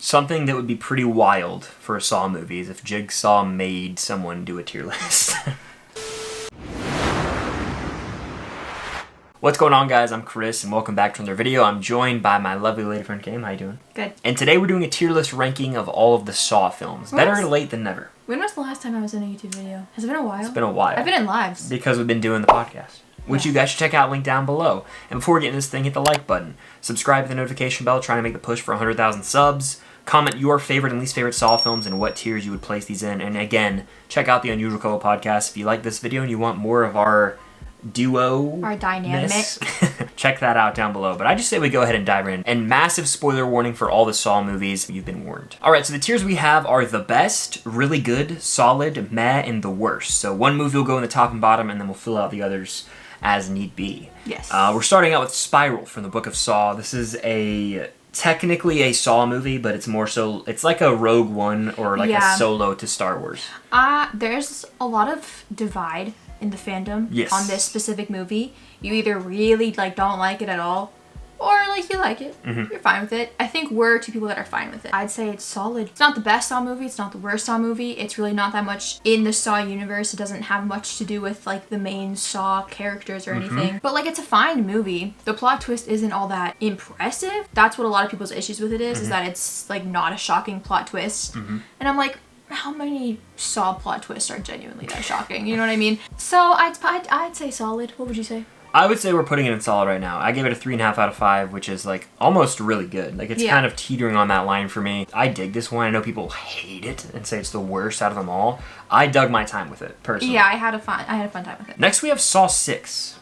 Something that would be pretty wild for a Saw movie is if Jigsaw made someone do a tier list. What's going on, guys? I'm Chris, and welcome back to another video. I'm joined by my lovely lady friend Kim. How you doing? Good. And today we're doing a tier list ranking of all of the Saw films. Better late than never. When was the last time I was in a YouTube video? Has it been a while? It's been a while. I've been in lives. Because we've been doing the podcast, which you guys should check out, link down below. And before we get into this thing, hit the like button. Subscribe to the notification bell, trying to make the push for 100,000 subs. Comment your favorite and least favorite Saw films and what tiers you would place these in. And again, check out the Unusual Couple podcast if you like this video and you want more of our duo, our dynamic. Check that out down below. But I just say we go ahead and dive in. And massive spoiler warning for all the Saw movies. You've been warned. All right, so the tiers we have are the best, really good, solid, meh, and the worst. So one movie will go in the top and bottom, and then we'll fill out the others as need be. Yes. We're starting out with Spiral from the Book of Saw. This is technically a Saw movie, but it's more so, it's like a Rogue One or like a solo to Star Wars. There's a lot of divide in the fandom on this specific movie. You either really don't like it at all, or you like it. You're fine with it. I think we're two people that are fine with it. I'd say it's solid. It's not the best Saw movie. It's not the worst Saw movie. It's really not that much in the Saw universe. It doesn't have much to do with the main Saw characters or anything. But it's a fine movie. The plot twist isn't all that impressive. That's what a lot of people's issues with it is that it's not a shocking plot twist. And I'm like, how many Saw plot twists are genuinely that shocking? You know what I mean? So I'd say solid. What would you say? I would say we're putting it in solid right now. I gave it a 3.5 out of 5, which is almost really good. It's kind of teetering on that line for me. I dig this one. I know people hate it and say it's the worst out of them all. I dug my time with it, personally. Yeah, I had a fun time with it. Next we have Saw 6.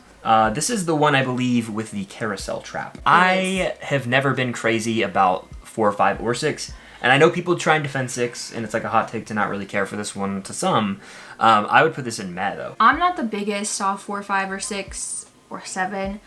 This is the one, I believe, with the carousel trap. I have never been crazy about 4, 5, or 6. And I know people try and defend 6, and it's a hot take to not really care for this one to some. I would put this in meh, though. I'm not the biggest Saw 4, 5, or 6, or 7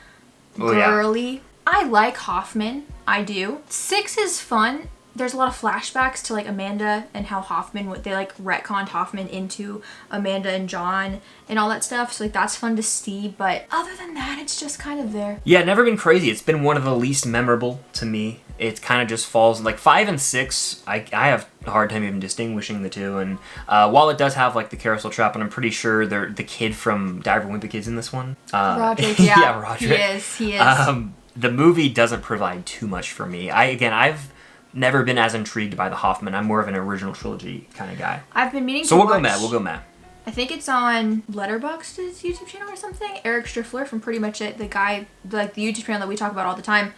girly. Yeah. I like Hoffman. I do. 6 is fun. There's a lot of flashbacks to Amanda and how Hoffman, they retconned Hoffman into Amanda and John and all that stuff. So that's fun to see. But other than that, it's just kind of there. Yeah, never been crazy. It's been one of the least memorable to me. It kind of just falls 5 and 6. I have a hard time even distinguishing the two. And while it does have the carousel trap, and I'm pretty sure they're the kid from Diver Wimpy Kid's in this one. Roderick, yeah. Yeah, Roderick. He is. The movie doesn't provide too much for me. I've never been as intrigued by the Hoffman. I'm more of an original trilogy kind of guy. I've been meaning to So we'll watch, go meh. We'll go meh. I think it's on Letterboxd's YouTube channel or something. Eric Striffler from Pretty Much It, the guy, the YouTube channel that we talk about all the time,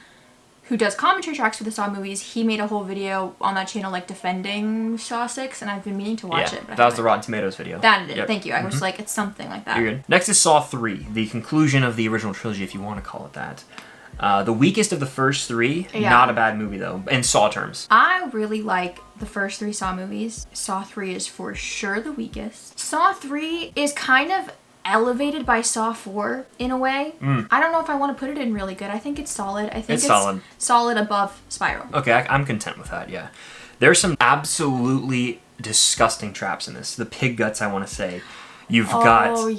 who does commentary tracks for the Saw movies. He made a whole video on that channel defending Saw 6, and I've been meaning to watch it. But that was the Rotten Tomatoes video. That it is. Yep. Thank you. I was it's something like that. You're good. Next is Saw 3, the conclusion of the original trilogy, if you want to call it that. The weakest of the first 3, not a bad movie though, in Saw terms. I really like the first 3 Saw movies. Saw 3 is for sure the weakest. Saw 3 is kind of elevated by Saw 4 in a way. I don't know if I want to put it in really good. I think it's solid. I think it's solid above Spiral. Okay, I'm content with that, yeah. There's some absolutely disgusting traps in this. The pig guts, I want to say. You've got the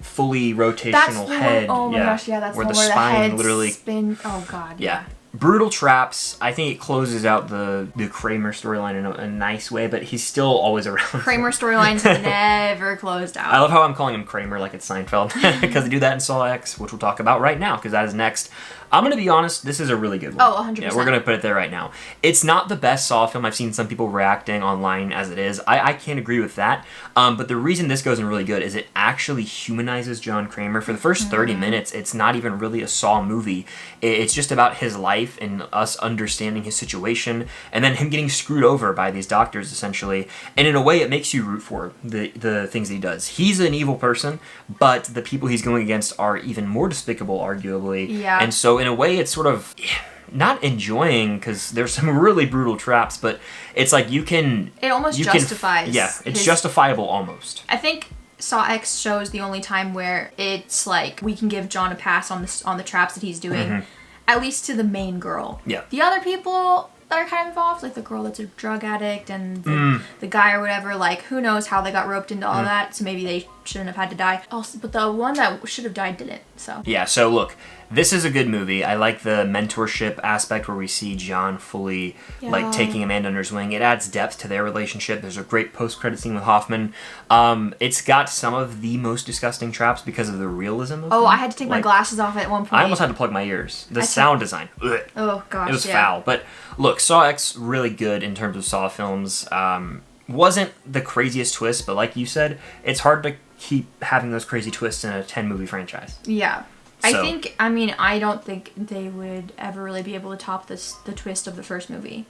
fully rotational head. Oh my gosh, yeah, that's where the the spine literally spin. Oh god, yeah. Brutal traps. I think it closes out the Kramer storyline in a nice way, but he's still always around. Kramer storyline's never closed out. I love how I'm calling him Kramer like it's Seinfeld, because they do that in Saw X, which we'll talk about right now, because that is next. I'm going to be honest, this is a really good one. Oh, 100%. Yeah, we're going to put it there right now. It's not the best Saw film. I've seen some people reacting online as it is. I can't agree with that. But the reason this goes in really good is it actually humanizes John Kramer. For the first 30 minutes, it's not even really a Saw movie. It's just about his life and us understanding his situation, and then him getting screwed over by these doctors, essentially. And in a way, it makes you root for the things that he does. He's an evil person, but the people he's going against are even more despicable, arguably. Yeah. And so in a way, it's sort of not enjoying, because there's some really brutal traps, but it's you can... It almost justifies. It's justifiable almost. I think Saw X shows the only time where it's we can give John a pass on the traps that he's doing, at least to the main girl. Yeah. The other people, that are kind of involved, like the girl that's a drug addict and the guy or whatever. Like, who knows how they got roped into all that, so maybe they shouldn't have had to die. Also, but the one that should have died didn't, so. Yeah, so look, this is a good movie. I like the mentorship aspect where we see John fully, like, taking Amanda under his wing. It adds depth to their relationship. There's a great post-credit scene with Hoffman. It's got some of the most disgusting traps because of the realism of them. I had to take my glasses off at one point. I almost had to plug my ears. The sound design. Ugh. Oh, gosh, it was foul. But look, Saw X, really good in terms of Saw films. Wasn't the craziest twist, but like you said, it's hard to keep having those crazy twists in a 10-movie franchise. Yeah. So. I don't think they would ever really be able to top the twist of the first movie.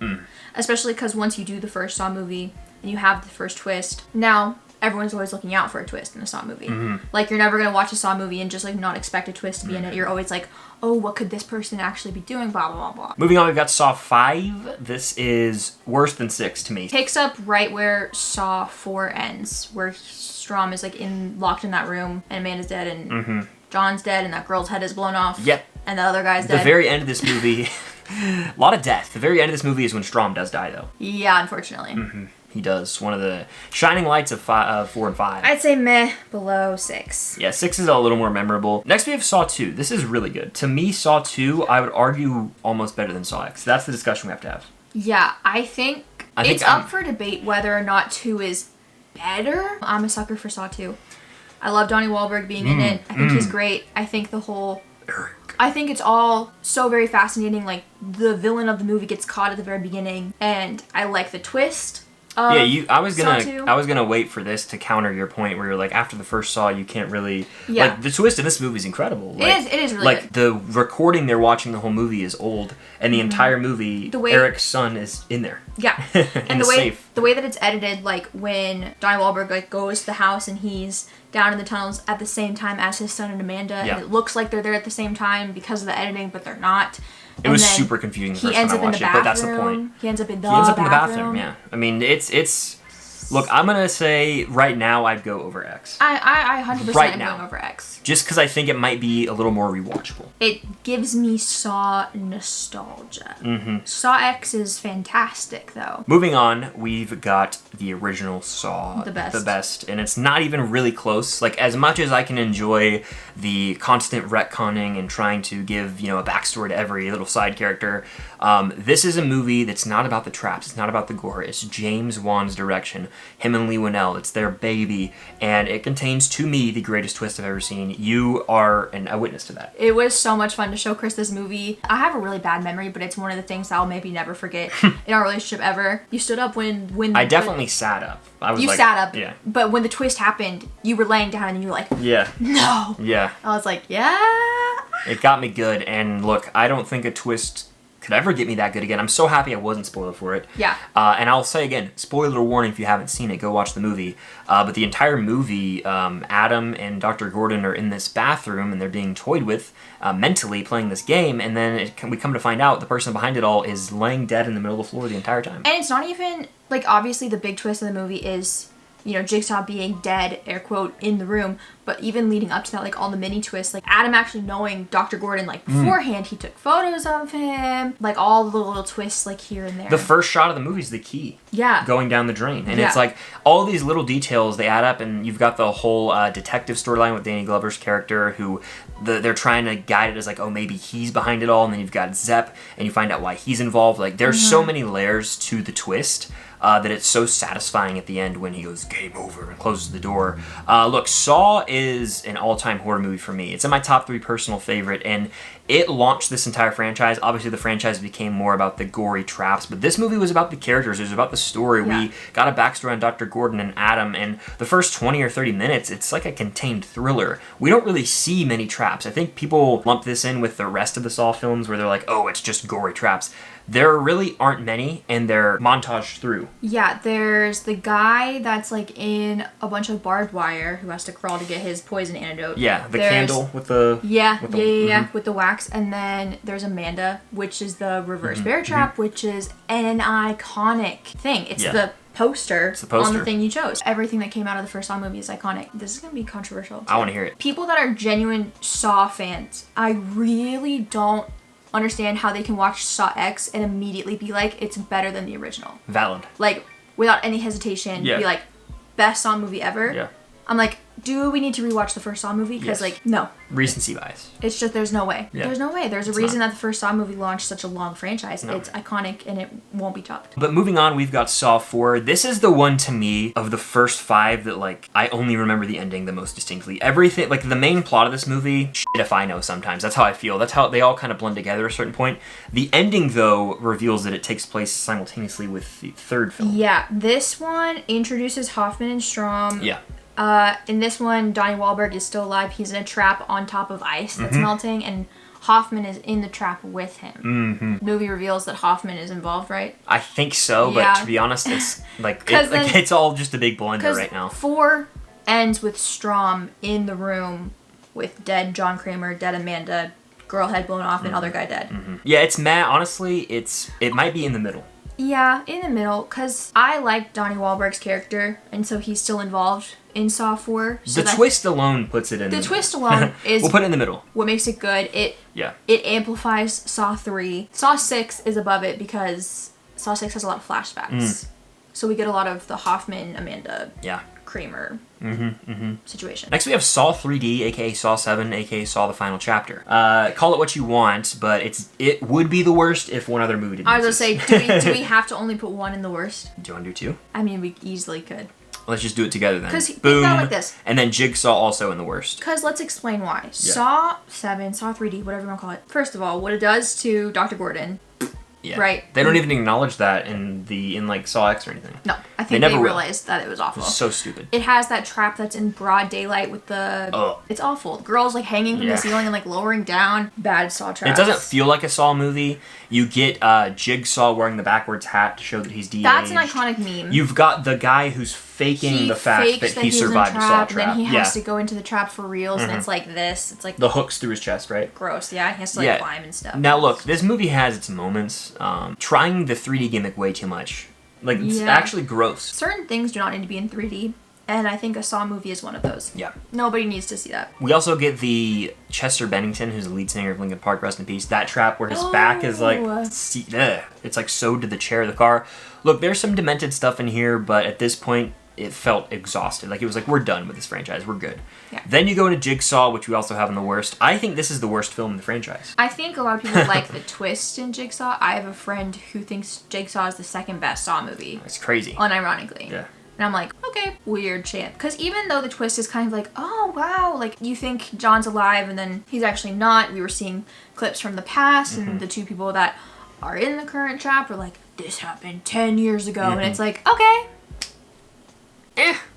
Especially because once you do the first Saw movie and you have the first twist, now everyone's always looking out for a twist in a Saw movie. Like, you're never going to watch a Saw movie and just, like, not expect a twist to be in it. You're always like, oh, what could this person actually be doing, blah, blah, blah, blah. Moving on, we've got Saw 5. This is worse than 6 to me. Takes up right where Saw 4 ends, where Strom is, like, locked in that room, and Amanda's dead, and John's dead, and that girl's head is blown off. Yep. And the other guy's dead. The very end of this movie, a lot of death. The very end of this movie is when Strom does die, though. Yeah, unfortunately. He does. One of the shining lights of 4 and 5. I'd say meh, below 6. Yeah, 6 is a little more memorable. Next we have Saw 2. This is really good. To me, Saw 2, I would argue almost better than Saw X. That's the discussion we have to have. Yeah, I think it's up for debate whether or not 2 is better. I'm a sucker for Saw 2. I love Donnie Wahlberg being in it. I think he's great. I think I think it's all so very fascinating. Like, the villain of the movie gets caught at the very beginning, and I like the twist. I was gonna wait for this to counter your point where you're like, after the first Saw, you can't really like the twist in this movie is incredible. Like, it is really like good. The recording they're watching the whole movie is old, and the entire movie, Eric's son is in there. Yeah, and the way that it's edited, like when Donnie Wahlberg like goes to the house and he's down in the tunnels at the same time as his son and Amanda, and it looks like they're there at the same time because of the editing, but they're not. It was super confusing the first time I watched it, but that's the point. He ends up in the bathroom, yeah. I mean, it's... Look, I'm going to say right now I'd go over X. I 100% am going over X. Just because I think it might be a little more rewatchable. It gives me Saw nostalgia. Saw X is fantastic, though. Moving on, we've got the original Saw. The best. And it's not even really close. Like, as much as I can enjoy the constant retconning and trying to give, a backstory to every little side character, this is a movie that's not about the traps. It's not about the gore. It's James Wan's direction. Him and Lee Winnell. It's their baby. And it contains, to me, the greatest twist I've ever seen. You are a witness to that. It was so much fun to show Chris this movie. I have a really bad memory, but it's one of the things I'll maybe never forget in our relationship ever. You stood up when I definitely sat up. You sat up. Yeah. But when the twist happened, you were laying down and you were like, no. Yeah. I was like, yeah. It got me good. And look, I don't think a twist could ever get me that good again. I'm so happy I wasn't spoiled for it. Yeah. And I'll say again, spoiler warning if you haven't seen it, go watch the movie. But the entire movie, Adam and Dr. Gordon are in this bathroom and they're being toyed with mentally playing this game. And then we come to find out the person behind it all is laying dead in the middle of the floor the entire time. And it's not even, like, obviously the big twist of the movie is, Jigsaw being dead, air quote, in the room. But even leading up to that, like, all the mini twists, like, Adam actually knowing Dr. Gordon, like, beforehand, he took photos of him. Like, all the little twists, like, here and there. The first shot of the movie is the key. Yeah. Going down the drain. And it's like, all these little details, they add up, and you've got the whole detective storyline with Danny Glover's character, who they're trying to guide it as, like, oh, maybe he's behind it all, and then you've got Zepp, and you find out why he's involved. Like, there's so many layers to the twist. That it's so satisfying at the end when he goes, game over, and closes the door. Look, Saw is an all-time horror movie for me. It's in my top 3 personal favorite, and it launched this entire franchise. Obviously, the franchise became more about the gory traps, but this movie was about the characters. It was about the story. Yeah. We got a backstory on Dr. Gordon and Adam, and the first 20 or 30 minutes, it's like a contained thriller. We don't really see many traps. I think people lump this in with the rest of the Saw films where they're like, oh, it's just gory traps. There really aren't many, and they're montaged through. Yeah, there's the guy that's, like, in a bunch of barbed wire who has to crawl to get his poison antidote. Yeah, the candle with the... with the wax. And then there's Amanda, which is the reverse bear trap, which is an iconic thing. It's the poster on the thing you chose. Everything that came out of the first Saw movie is iconic. This is going to be controversial. I want to hear it. People that are genuine Saw fans, I really don't understand how they can watch Saw X and immediately be like, it's better than the original. Valid. Like, without any hesitation, be like, best Saw movie ever. Yeah. I'm like, do we need to rewatch the first Saw movie? Because, like, no. Recency bias. It's just, there's no way. Yeah. There's no way. There's a reason that the first Saw movie launched such a long franchise. No. It's iconic and it won't be topped. But moving on, we've got Saw 4. This is the one to me of the first 5 that, like, I only remember the ending the most distinctly. Everything, like, the main plot of this movie, shit if I know sometimes. That's how I feel. That's how they all kind of blend together at a certain point. The ending, though, reveals that it takes place simultaneously with the third film. Yeah. This one introduces Hoffman and Strom. Yeah. In this one, Donnie Wahlberg is still alive. He's in a trap on top of ice that's melting, and Hoffman is in the trap with him. Movie reveals that Hoffman is involved, right? I think so, but to be honest, it's like, it's all just a big blender right now. 4 ends with Strom in the room with dead John Kramer, dead Amanda, girl head blown off, and other guy dead. Yeah, it's mad. Honestly, it might be in the middle. Yeah, in the middle, because I like Donnie Wahlberg's character, and so he's still involved in Saw 4. So the twist alone puts it in the twist alone is... We'll put it in the middle. What makes it good. It amplifies Saw 3. Saw 6 is above it because Saw 6 has a lot of flashbacks. So we get a lot of the Hoffman, Amanda, Kramer situation. Next we have Saw 3D, aka Saw 7, aka Saw the Final Chapter. Call it what you want, but it would be the worst if one other movie didn't I was going to say, do we have to only put one in the worst? Do you want to do 2? I mean, we easily could. Let's just do it together then. Because think about it like this. And then Jigsaw also in the worst. Because let's explain why. Saw 7, Saw 3D, whatever you want to call it. First of all, what it does to Dr. Gordon. Yeah. Right. They don't even acknowledge that in like Saw X or anything. No, I think they realized that it was awful. It's so stupid. It has that trap that's in broad daylight with the... It's awful. The girls like hanging from the ceiling and like lowering down. Bad Saw traps. It doesn't feel like a Saw movie. You get Jigsaw wearing the backwards hat to show that he's de-aged. That's an iconic meme. You've got the guy who's faking the fact that he survived a Saw trap. Then he has to go into the trap for reals, and it's like this. It's like the hooks through his chest, right? Gross. Yeah, he has to like climb and stuff. Now look, this movie has its moments. Trying the 3D gimmick way too much. Like it's actually gross. Certain things do not need to be in 3D. And I think a Saw movie is one of those. Yeah. Nobody needs to see that. We also get the Chester Bennington, who's the lead singer of Linkin Park, rest in peace. That trap where his back is like, it's like sewed to the chair of the car. Look, there's some demented stuff in here, but at this point, it felt exhausted. Like it was like, we're done with this franchise. We're good. Yeah. Then you go into Jigsaw, which we also have in the worst. I think this is the worst film in the franchise. I think a lot of people like the twist in Jigsaw. I have a friend who thinks Jigsaw is the second best Saw movie. It's crazy. Unironically. Yeah. And I'm like, okay, weird chant. Because even though the twist is kind of like, oh, wow, like you think John's alive and then he's actually not. We were seeing clips from the past and the two people that are in the current trap were like, this happened 10 years ago. And it's like, okay.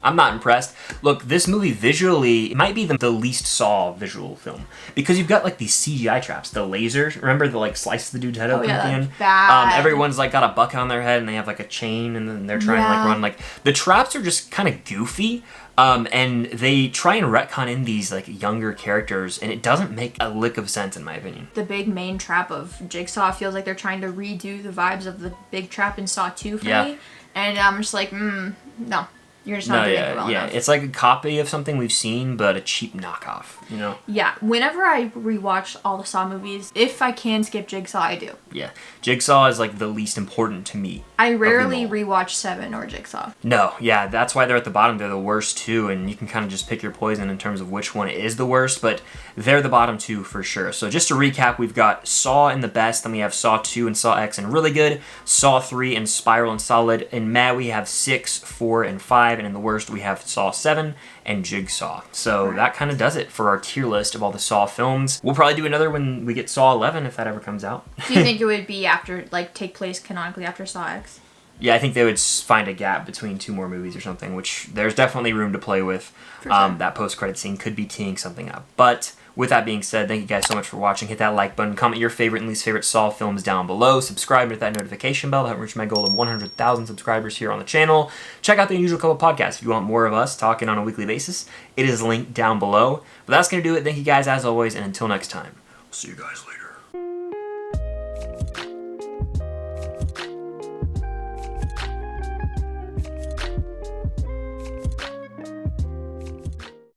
I'm not impressed. Look, this movie visually, it might be the least Saw visual film. Because you've got like these CGI traps, the lasers. Remember the like slice the dude's head open at the end? Bad. Everyone's like got a bucket on their head and they have like a chain and then they're trying to like run. Like the traps are just kind of goofy. And they try and retcon in these like younger characters and it doesn't make a lick of sense in my opinion. The big main trap of Jigsaw feels like they're trying to redo the vibes of the big trap in Saw 2 for me. And I'm just like, no. You're just not doing it well enough. It's like a copy of something we've seen, but a cheap knockoff, you know? Yeah, whenever I rewatch all the Saw movies, if I can skip Jigsaw, I do. Yeah, Jigsaw is like the least important to me. I rarely rewatch 7 or Jigsaw. No, yeah, that's why they're at the bottom. They're the worst too, and you can kind of just pick your poison in terms of which one is the worst, but they're the bottom 2 for sure. So just to recap, we've got Saw in the best, then we have Saw 2 and Saw X and really good, Saw 3 and Spiral and solid. In Mad, we have 6, 4, and 5, and in the worst, we have Saw 7 and Jigsaw. So that kind of does it for our tier list of all the Saw films. We'll probably do another when we get Saw 11 if that ever comes out. Do you think it would be after, like, take place canonically after Saw X? Yeah, I think they would find a gap between 2 more movies or something, which there's definitely room to play with. Sure. That post-credit scene could be teeing something up. But with that being said, thank you guys so much for watching. Hit that like button, comment your favorite and least favorite Saw films down below, subscribe to that notification bell to help reach my goal of 100,000 subscribers here on the channel. Check out the Unusual Couple podcast if you want more of us talking on a weekly basis. It is linked down below. But that's going to do it. Thank you guys as always, and until next time, I'll see you guys later.